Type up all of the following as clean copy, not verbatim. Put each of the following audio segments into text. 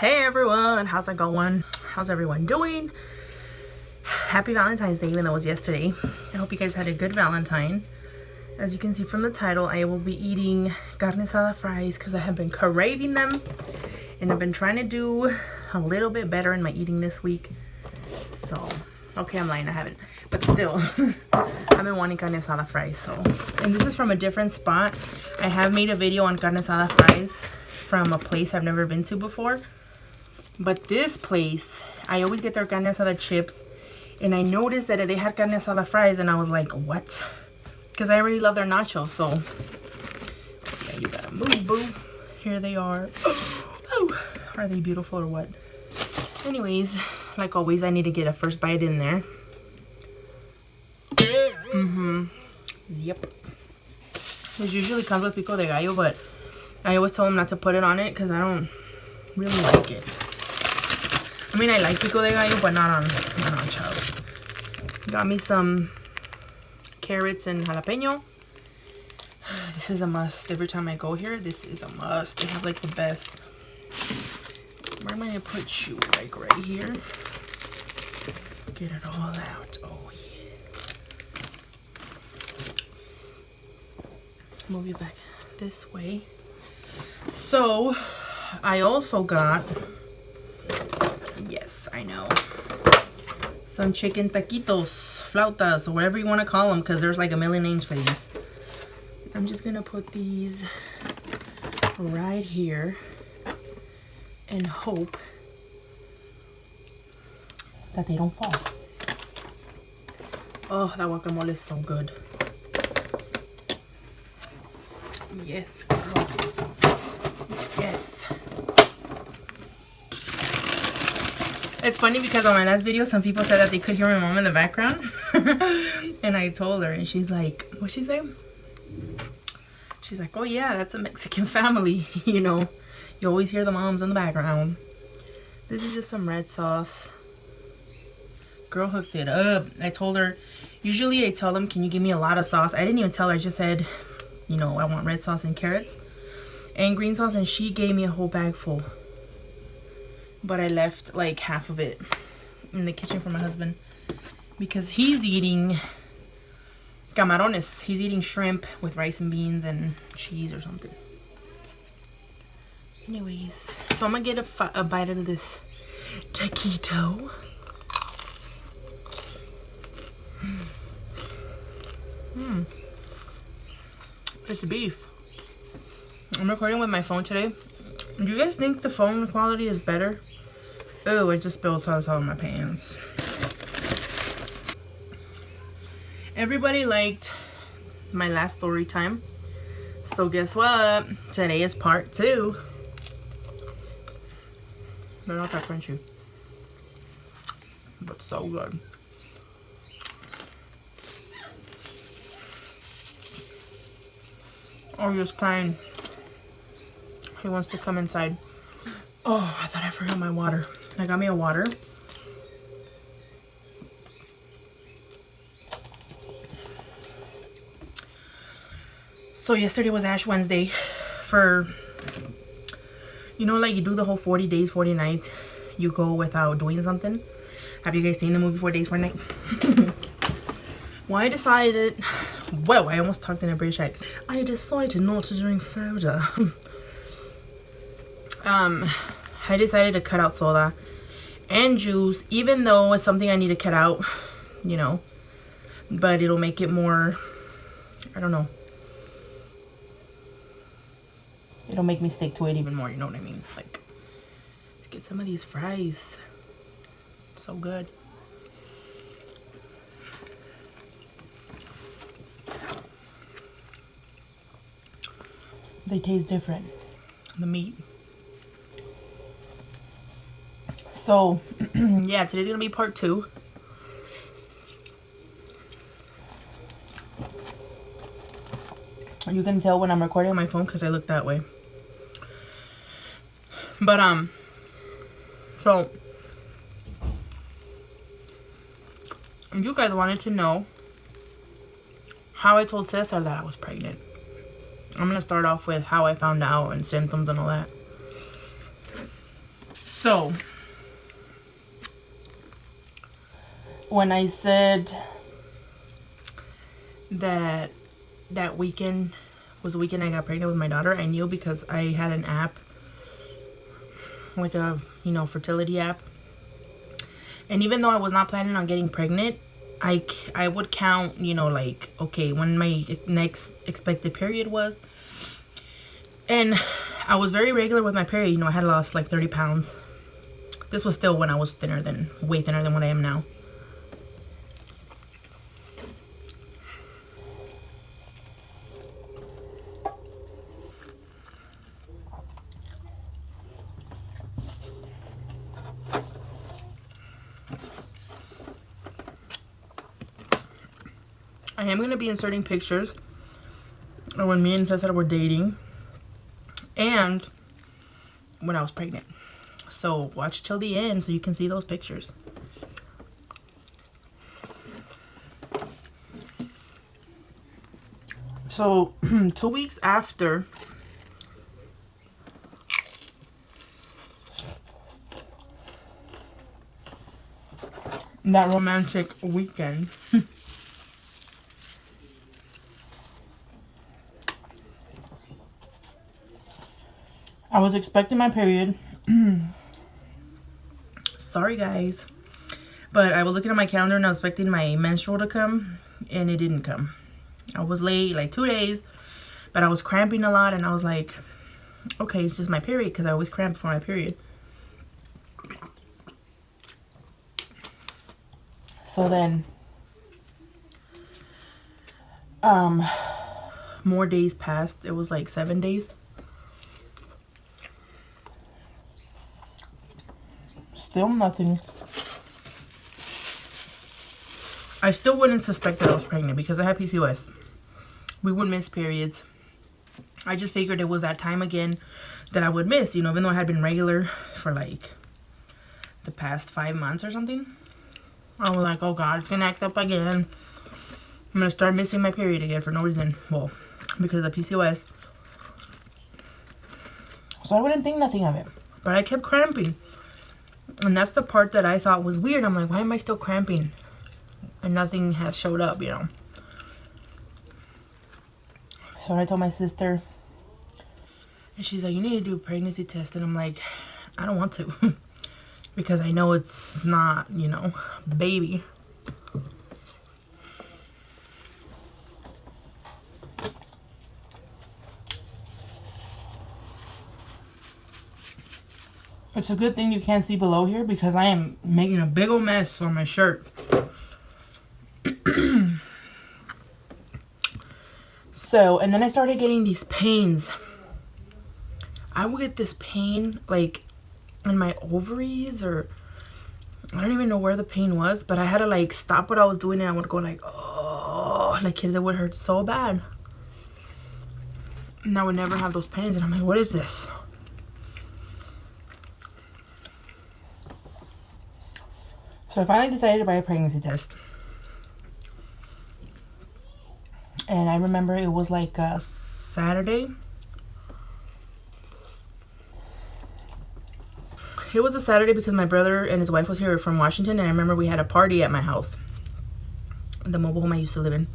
Hey everyone, how's it going? How's everyone doing? Happy Valentine's Day, even though it was yesterday. I hope you guys had a good Valentine. As you can see from the title, I will be eating carne asada fries because I have been craving them. And I've been trying to do a little bit better in my eating this week. So, okay, I'm lying, I haven't. But still, I've been wanting carne asada fries. So, and this is from a different spot. I have made a video on carne asada fries from a place I've never been to before. But this place, I always get their carne asada chips. And I noticed that they had carne asada fries. And I was like, what? Because I really love their nachos. So, yeah, you gotta move, boo. Here they are. Oh, are they beautiful or what? Anyways, like always, I need to get a first bite in there. Yep. This usually comes with pico de gallo, but I always tell them not to put it on it because I don't really like it. I mean, I like pico de gallo, but not on chows. Got me some carrots and jalapeno. This is a must. Every time I go here, this is a must. They have like the best. Where am I gonna put you? Like right here. Get it all out. Oh yeah. Move you back this way. So I also got, yes, I know, some chicken taquitos, flautas, or whatever you want to call them, because there's like a million names for these. I'm just gonna put these right here and hope that they don't fall. Oh, that guacamole is so good. Yes, girl. Yes. It's funny because on my last video, some people said that they could hear my mom in the background. And I told her, and she's like, what'd she say? She's like, oh yeah, that's a Mexican family. You know, you always hear the moms in the background. This is just some red sauce. Girl hooked it up. I told her, usually I tell them, can you give me a lot of sauce? I didn't even tell her. I just said, you know, I want red sauce and carrots and green sauce. And she gave me a whole bag full. But I left like half of it in the kitchen for my husband. Because he's eating camarones. He's eating shrimp with rice and beans and cheese or something. Anyways, so I'm gonna get a bite of this taquito. It's beef. I'm recording with my phone today. Do you guys think the phone quality is better? Oh, I just spilled salsa on my pants. Everybody liked my last story time. So guess what? Today is part 2. They're not that crunchy. But so good. Oh, he's crying. He wants to come inside. Oh, I thought I forgot my water. I got me a water. So yesterday was Ash Wednesday for, you know, like you do the whole 40 days, 40 nights. You go without doing something. Have you guys seen the movie 40 Days, 40 Nights? Well, I decided, whoa, I almost talked in a British accent. I decided not to drink soda. I decided to cut out soda and juice, even though it's something I need to cut out, you know, but it'll make it more, I don't know. It'll make me stick to it even more, you know what I mean? Like, let's get some of these fries. So good. They taste different, the meat. So, yeah, today's gonna be part 2. You can tell when I'm recording on my phone because I look that way. But, so, you guys wanted to know how I told Cesar that I was pregnant. I'm gonna start off with how I found out and symptoms and all that. So when I said that that weekend was the weekend I got pregnant with my daughter, I knew because I had an app, like a, you know, fertility app. And even though I was not planning on getting pregnant, I would count, you know, like, okay, when my next expected period was. And I was very regular with my period. You know, I had lost like 30 pounds. This was still when I was way thinner than what I am now. I am going to be inserting pictures of when me and Cesar were dating and when I was pregnant. So watch till the end so you can see those pictures. So 2 weeks after that romantic weekend, I was expecting my period. Sorry guys, but I was looking at my calendar and I was expecting my menstrual to come, and it didn't come. I was late like 2 days, but I was cramping a lot, and I was like, okay, it's just my period, because I always cramp before my period. So then more days passed. It was like 7 days. Still nothing. I still wouldn't suspect that I was pregnant because I had PCOS. We would miss periods. I just figured it was that time again that I would miss, you know, even though I had been regular for like the past 5 months or something. I was like, oh God, it's gonna act up again. I'm gonna start missing my period again for no reason. Well, because of the PCOS. So I wouldn't think nothing of it. But I kept cramping. And that's the part that I thought was weird. I'm like, why am I still cramping? And nothing has showed up, you know. So I told my sister. And she's like, you need to do a pregnancy test. And I'm like, I don't want to. Because I know it's not, you know, baby. It's a good thing you can't see below here because I am making a big old mess on my shirt. So, and then I started getting these pains. I would get this pain like in my ovaries, or I don't even know where the pain was, but I had to like stop what I was doing and I would go like, oh, like kids, it would hurt so bad. And I would never have those pains, and I'm like, what is this? So I finally decided to buy a pregnancy test. And I remember it was like a Saturday. It was a Saturday because my brother and his wife was here from Washington, and I remember we had a party at my house, the mobile home I used to live in.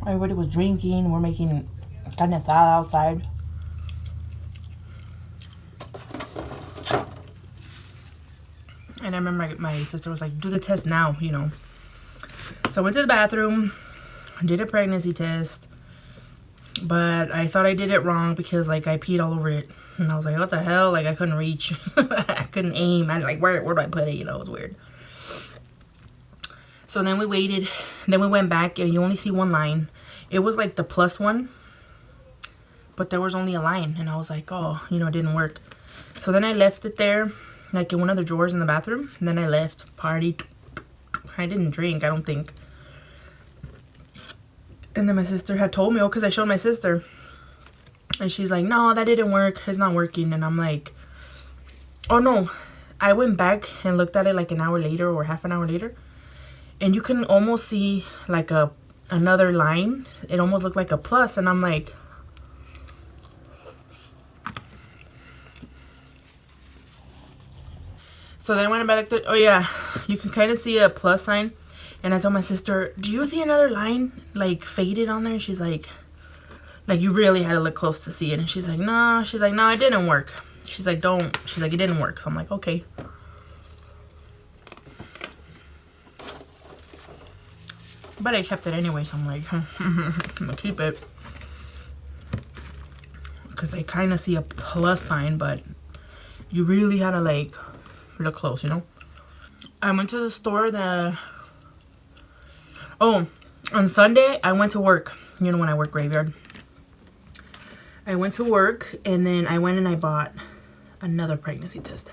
Everybody was drinking. We're making carne asada outside. And I remember my sister was like, do the test now, you know. So I went to the bathroom, did a pregnancy test. But I thought I did it wrong because, like, I peed all over it. And I was like, what the hell? Like, I couldn't reach. I couldn't aim. I like, where do I put it? You know, it was weird. So then we waited. Then we went back, and you only see one line. It was, like, the plus one. But there was only a line. And I was like, oh, you know, it didn't work. So then I left it there, like, in one of the drawers in the bathroom. And then I left. Party. I didn't drink, I don't think. And then my sister had told me, because I showed my sister. And she's like, no, that didn't work. It's not working. And I'm like, oh, no. I went back and looked at it like an hour later or half an hour later. And you can almost see like another line. It almost looked like a plus. And I'm like, So then I went back there. Oh yeah, you can kind of see a plus sign. And I told my sister, do you see another line like faded on there? And she's like you really had to look close to see it. And she's like, no. She's like, no, it didn't work. She's like, don't. She's like, it didn't work. So I'm like, okay. But I kept it anyway. So I'm like, I'm gonna keep it. Because I kind of see a plus sign, but you really had to like look close, you know. I went to the store on Sunday I went to work. You know, when I work graveyard, I went to work, and then I went and I bought another pregnancy test.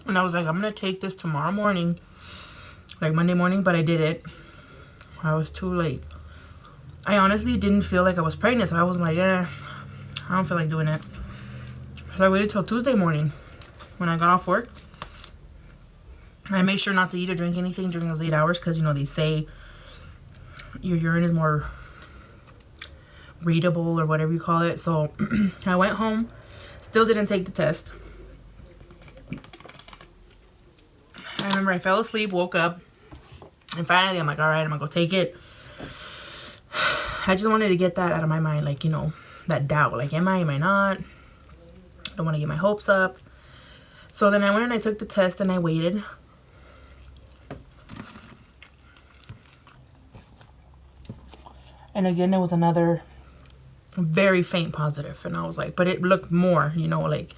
And I was like, I'm gonna take this tomorrow morning, like Monday morning, but I did it. I was too late. I honestly didn't feel like I was pregnant, so I was like, I don't feel like doing it. So I waited till Tuesday morning when I got off work. I made sure not to eat or drink anything during those 8 hours because, you know, they say your urine is more readable or whatever you call it. So I went home, still didn't take the test. I remember I fell asleep, woke up, and finally I'm like, all right, I'm gonna go take it. I just wanted to get that out of my mind, like, you know, that doubt, like, am I not? I don't want to get my hopes up. So then I went and I took the test and I waited. And again, it was another very faint positive. And I was like, but it looked more, you know, like,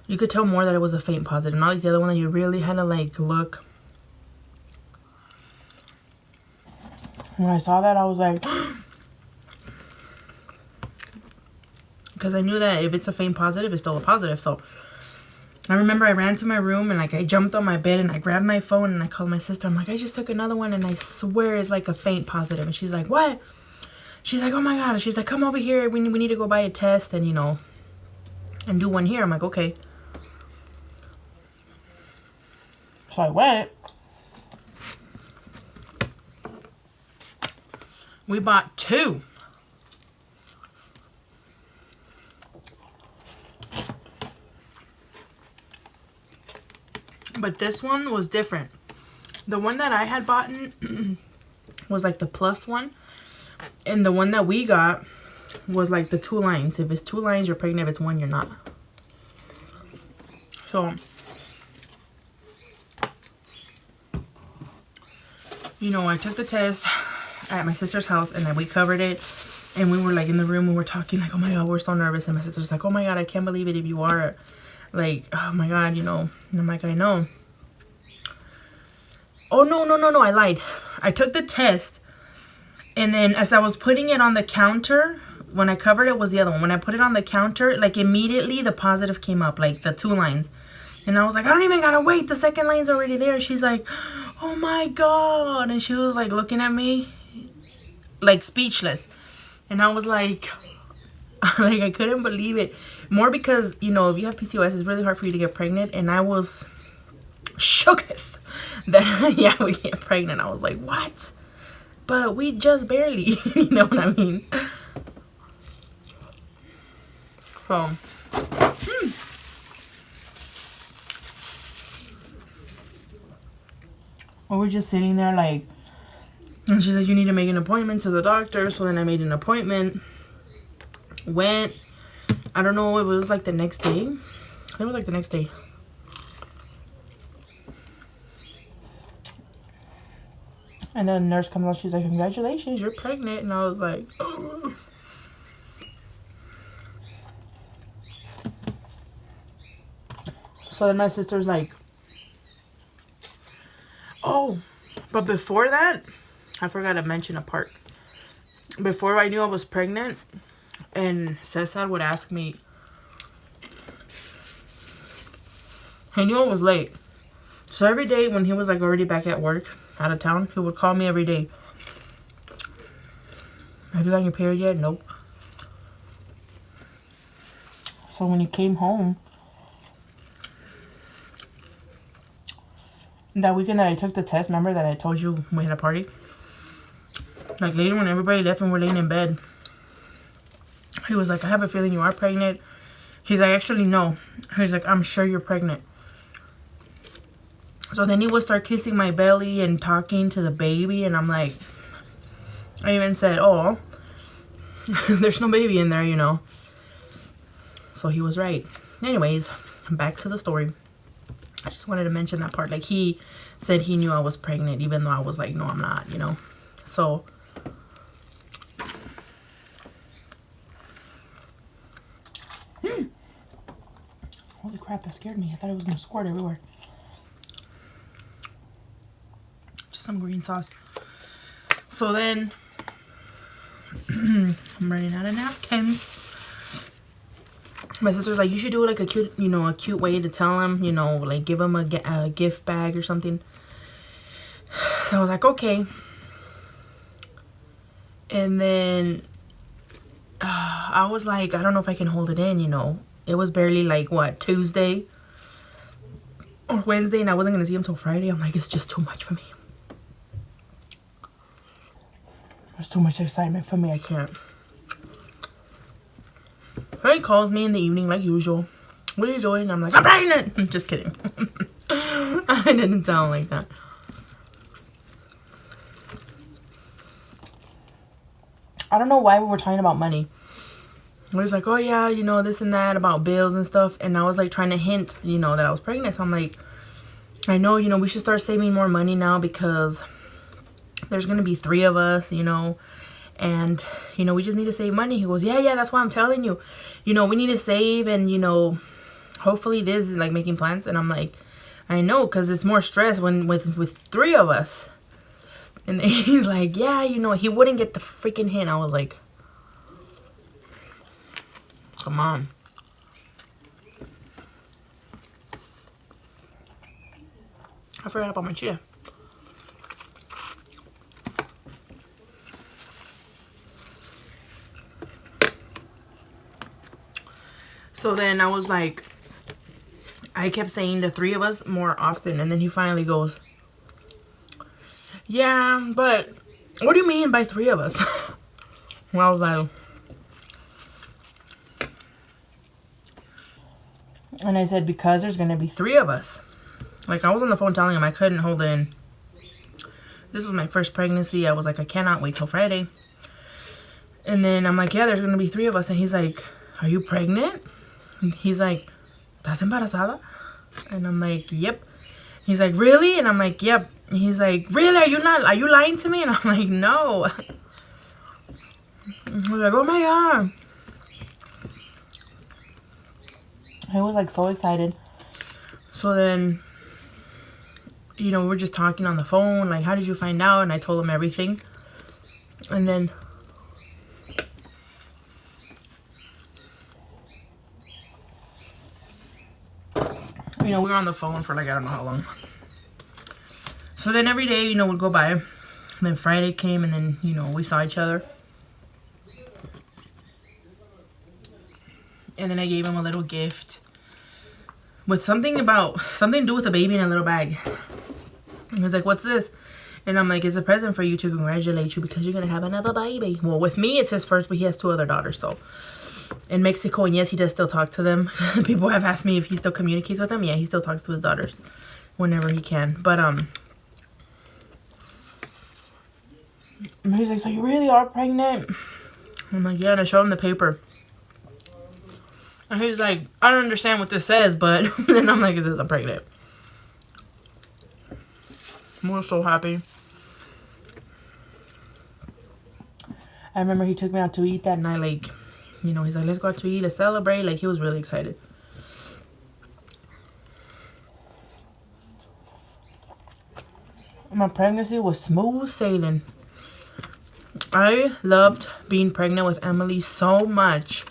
you could tell more that it was a faint positive. Not like the other one that you really had to, like, look. When I saw that, I was like, because I knew that if it's a faint positive, it's still a positive. So I remember I ran to my room and like I jumped on my bed and I grabbed my phone and I called my sister. I'm like, I just took another one and I swear it's like a faint positive. And she's like, what? She's like, oh my God. She's like, come over here. We need to go buy a test and, you know, and do one here. I'm like, okay. So I went. We bought 2. But this one was different. The one that I had bought was like the plus one. And the one that we got was like the 2 lines. If it's 2 lines, you're pregnant. If it's 1, you're not. So, you know, I took the test at my sister's house and then we covered it. And we were like in the room and we're talking like, oh my God, we're so nervous. And my sister's like, oh my God, I can't believe it if you are. Like, oh my God, you know. And I'm like, I know. Oh, no, I lied. I took the test. And then as I was putting it on the counter, when I covered it was the other one. When I put it on the counter, like immediately the positive came up, like the 2 lines. And I was like, I don't even gotta wait. The second line's already there. She's like, oh my God. And she was like looking at me like speechless. And I was like, I couldn't believe it. More because, you know, if you have PCOS, it's really hard for you to get pregnant. And I was shooketh that, yeah, we get pregnant. I was like, what? But we just barely, you know what I mean? So, well, we're just sitting there like, and she said, you need to make an appointment to the doctor. So then I made an appointment. Went. I don't know. It was like the next day. I think it was like the next day. And then the nurse comes out. She's like, congratulations, you're pregnant. And I was like, oh. So then my sister's like, oh. But before that, I forgot to mention a part. Before I knew I was pregnant, and Cesar would ask me, he knew I was late. So every day when he was like already back at work, out of town, he would call me every day. Have you gotten your period yet? Nope. So when he came home, That weekend that I took the test, remember that I told you we had a party? Like later when everybody left and we're laying in bed, he was like, I have a feeling you are pregnant. He's like, actually, no. He's like, I'm sure you're pregnant. So then he would start kissing my belly and talking to the baby. And I'm like, I even said, oh, there's no baby in there, you know. So he was right. Anyways, back to the story. I just wanted to mention that part. Like, he said he knew I was pregnant, even though I was like, no, I'm not, you know. So holy crap, that scared me. I thought it was gonna squirt everywhere. Just some green sauce. So then I'm running out of napkins. My sister's like, you should do like a cute, you know, a cute way to tell him, you know, like give him a gift bag or something. So I was like, okay. And then I was like, I don't know if I can hold it in, you know. It was barely like, what, Tuesday or Wednesday, and I wasn't going to see him till Friday. I'm like, it's just too much for me. There's too much excitement for me. I can't. He calls me in the evening like usual. What are you doing? I'm like, I'm pregnant. I'm just kidding. I didn't sound like that. I don't know why we were talking about money. He was like, oh yeah, you know, this and that about bills and stuff. And I was like trying to hint, you know, that I was pregnant. So I'm like, I know, you know, we should start saving more money now because there's going to be 3 of us, you know. And, you know, we just need to save money. He goes, yeah, that's why I'm telling you. You know, we need to save and, you know, hopefully this is like making plans. And I'm like, I know, because it's more stress when with 3 of us. And then he's like, yeah, you know, he wouldn't get the freaking hint. I was like, come on. I forgot about my chia. So then I was like, I kept saying the 3 of us more often. And then he finally goes, yeah, but what do you mean by 3 of us? Well, I was like, and I said, because there's going to be 3 of us. Like, I was on the phone telling him I couldn't hold it in. This was my first pregnancy. I was like, I cannot wait till Friday. And then I'm like, yeah, there's going to be 3 of us. And he's like, are you pregnant? And he's like, ¿estás embarazada? And I'm like, yep. He's like, really? And I'm like, yep. And he's like, really? Are you lying to me? And I'm like, no. I was like, oh my God. I was like so excited. So then, you know, we were just talking on the phone. Like, how did you find out? And I told him everything. And then, you know, we were on the phone for like, I don't know how long. So then every day, you know, would go by. And then Friday came and then, you know, we saw each other. And then I gave him a little gift with something to do with a baby in a little bag. He was like, what's this? And I'm like, it's a present for you to congratulate you because you're going to have another baby. Well, with me, it's his first, but he has 2 other daughters. So in Mexico, and yes, he does still talk to them. People have asked me if he still communicates with them. Yeah, he still talks to his daughters whenever he can. But, he's like, so you really are pregnant? I'm like, yeah, and I showed him the paper. And he's like, I don't understand what this says, but then I'm like, it says I'm pregnant. I'm so happy. I remember he took me out to eat that night, like, you know, he's like, let's go out to eat, let's celebrate. Like, he was really excited. My pregnancy was smooth sailing. I loved being pregnant with Emily so much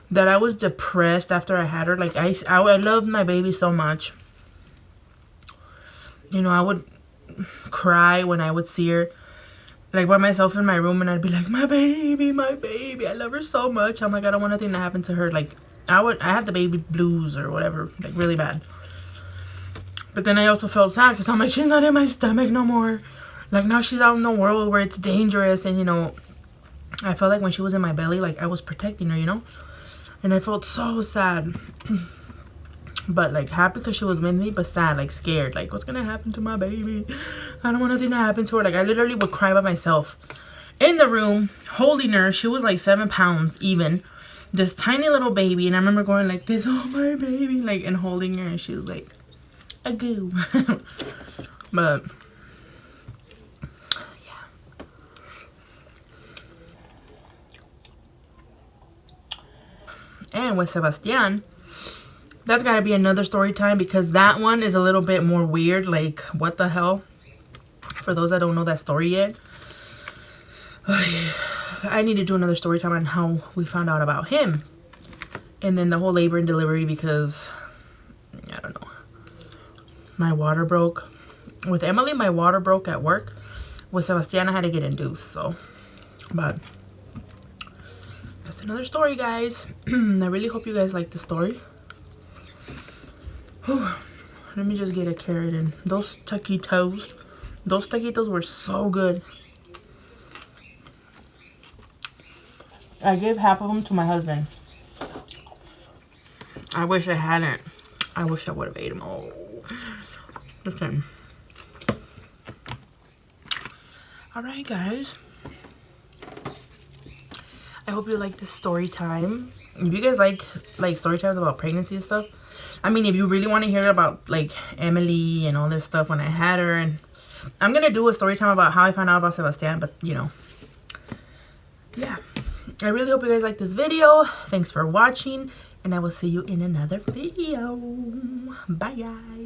that I was depressed after I had her. Like, I loved my baby so much. You know, I would cry when I would see her, like, by myself in my room, and I'd be like, my baby, I love her so much. I'm like, I don't want nothing to happen to her. Like, I had the baby blues or whatever, like, really bad. But then I also felt sad because I'm like, she's not in my stomach no more. Like, now she's out in the world where it's dangerous. And, you know, I felt like when she was in my belly, like, I was protecting her, you know? And I felt so sad. But, like, happy because she was with me, but sad, like, scared. Like, what's going to happen to my baby? I don't want nothing to happen to her. Like, I literally would cry by myself. In the room, holding her. She was, like, 7 pounds even. This tiny little baby. And I remember going like this, oh, my baby. Like, and holding her. And she was like, a goo. But yeah. And with Sebastian, that's gotta be another story time, because that one is a little bit more weird. Like, what the hell? For those that don't know that story yet, I need to do another story time on how we found out about him. And then the whole labor and delivery, because I don't know, my water broke. With Emily, my water broke at work. With Sebastian, I had to get induced. So, but that's another story, guys. I really hope you guys like the story. Whew. Let me just get a carrot in. Those taquitos were so good. I gave half of them to my husband. I wish I hadn't. I wish I would have ate them all. Listen. Alright, guys. I hope you like this story time. If you guys like story times about pregnancy and stuff. I mean, if you really want to hear about like Emily and all this stuff when I had her, and I'm gonna do a story time about how I found out about Sebastian, but you know. Yeah. I really hope you guys like this video. Thanks for watching. And I will see you in another video. Bye, guys.